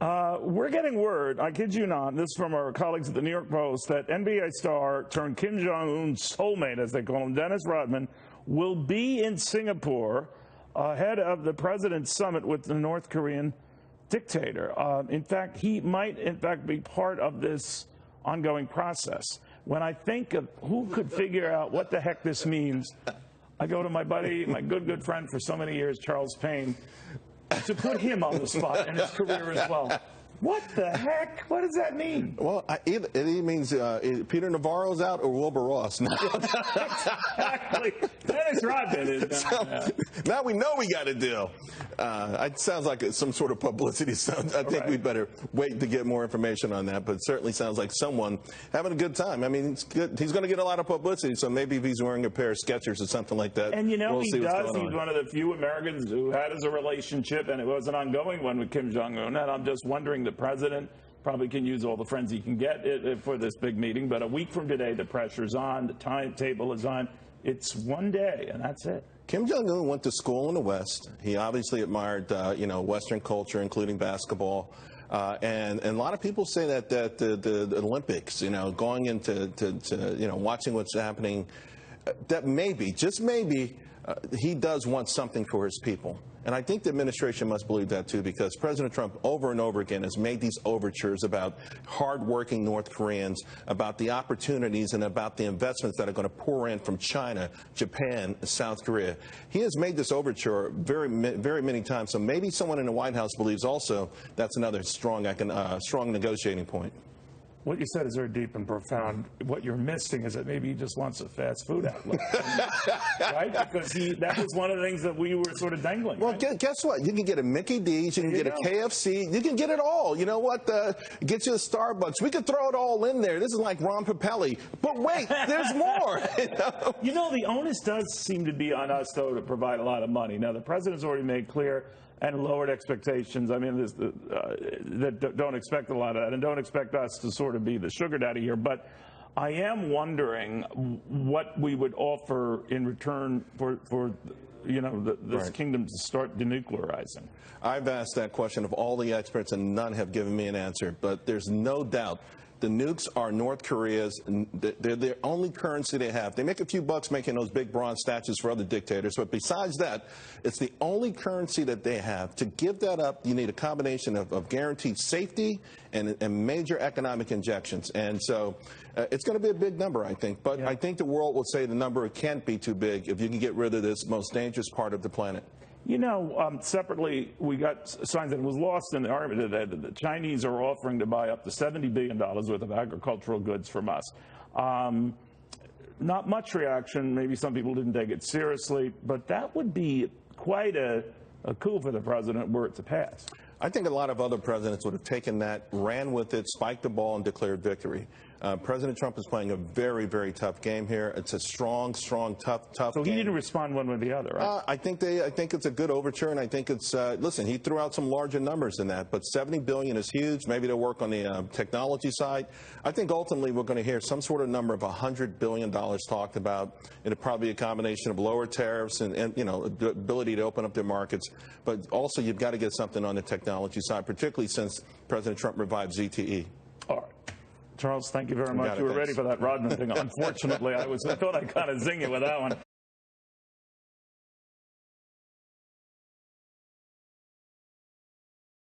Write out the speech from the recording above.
We're getting word, I kid you not, this is from our colleagues at the New York Post, that NBA star turned Kim Jong-un's soulmate, as they call him, Dennis Rodman, will be in Singapore ahead of the president's summit with the North Korean dictator. In fact, he might, be part of this ongoing process. When I think of who could figure out what the heck this means, I go to my buddy, my good friend for so many years, Charles Payne, to put him on the spot in his career as well. What the heck? What does that mean? Well, it means Peter Navarro's out or Wilbur Ross. Exactly. Dennis Rodman is down. Now we know we got a deal. It sounds like some sort of publicity stunt. I think we'd better wait to get more information on that, but it certainly sounds like someone having a good time. I mean, it's good. He's going to get a lot of publicity, so maybe if he's wearing a pair of Skechers or something like that. And you know, we'll he does. He's one of the few Americans who had a relationship, and it was an ongoing one with Kim Jong-un. And I'm just wondering, the president probably can use all the friends he can get for this big meeting, but a week from today, the pressure's on, the timetable is on. It's one day, and that's it. Kim Jong-un went to school in the West. He obviously admired, Western culture, including basketball. And a lot of people say that the Olympics, going into watching what's happening, that maybe, just maybe, he does want something for his people. And I think the administration must believe that, too, because President Trump over and over again has made these overtures about hardworking North Koreans, about the opportunities and about the investments that are going to pour in from China, Japan, South Korea. He has made this overture very many times. So maybe someone in the White House believes also that's another strong negotiating point. What you said is very deep and profound. What you're missing is that maybe he just wants a fast food outlet, right? Because that was one of the things that we were sort of dangling. Well, right? Guess what? You can get a Mickey D's, you can get a KFC, you can get it all. You know what? Get you a Starbucks. We could throw it all in there. This is like Ron Papelli. But wait, there's more. The onus does seem to be on us, though, to provide a lot of money. Now, the president's already made clear and lowered expectations. I mean, that don't expect a lot of that, and don't expect us to sort of be the sugar daddy here. But I am wondering what we would offer in return for this kingdom to start denuclearizing. I've asked that question of all the experts, and none have given me an answer. But there's no doubt the nukes are North Korea's. They're the only currency they have. They make a few bucks making those big bronze statues for other dictators, but besides that, it's the only currency that they have. To give that up, you need a combination of guaranteed safety and major economic injections. And so it's going to be a big number, I think. But I think the world will say the number can't be too big if you can get rid of this most dangerous part of the planet. Separately, we got signs that it was lost in the argument that the Chinese are offering to buy up to $70 billion worth of agricultural goods from us. Not much reaction. Maybe some people didn't take it seriously, but that would be quite a coup for the president were it to pass. I think a lot of other presidents would have taken that, ran with it, spiked the ball, and declared victory. President Trump is playing a very, very tough game here. It's a strong, tough So game. he didn't respond one way or the other, right? I think it's a good overture, and I think it's, listen, he threw out some larger numbers than that, but $70 billion is huge. Maybe they'll work on the technology side. I think ultimately we're going to hear some sort of number of $100 billion talked about. It'll probably be a combination of lower tariffs and the ability to open up their markets, but also you've got to get something on the technology side, particularly since President Trump revived ZTE. All right. Charles, thank you very much. You were ready for that Rodman thing. Unfortunately, I thought I'd kind of zing you with that one.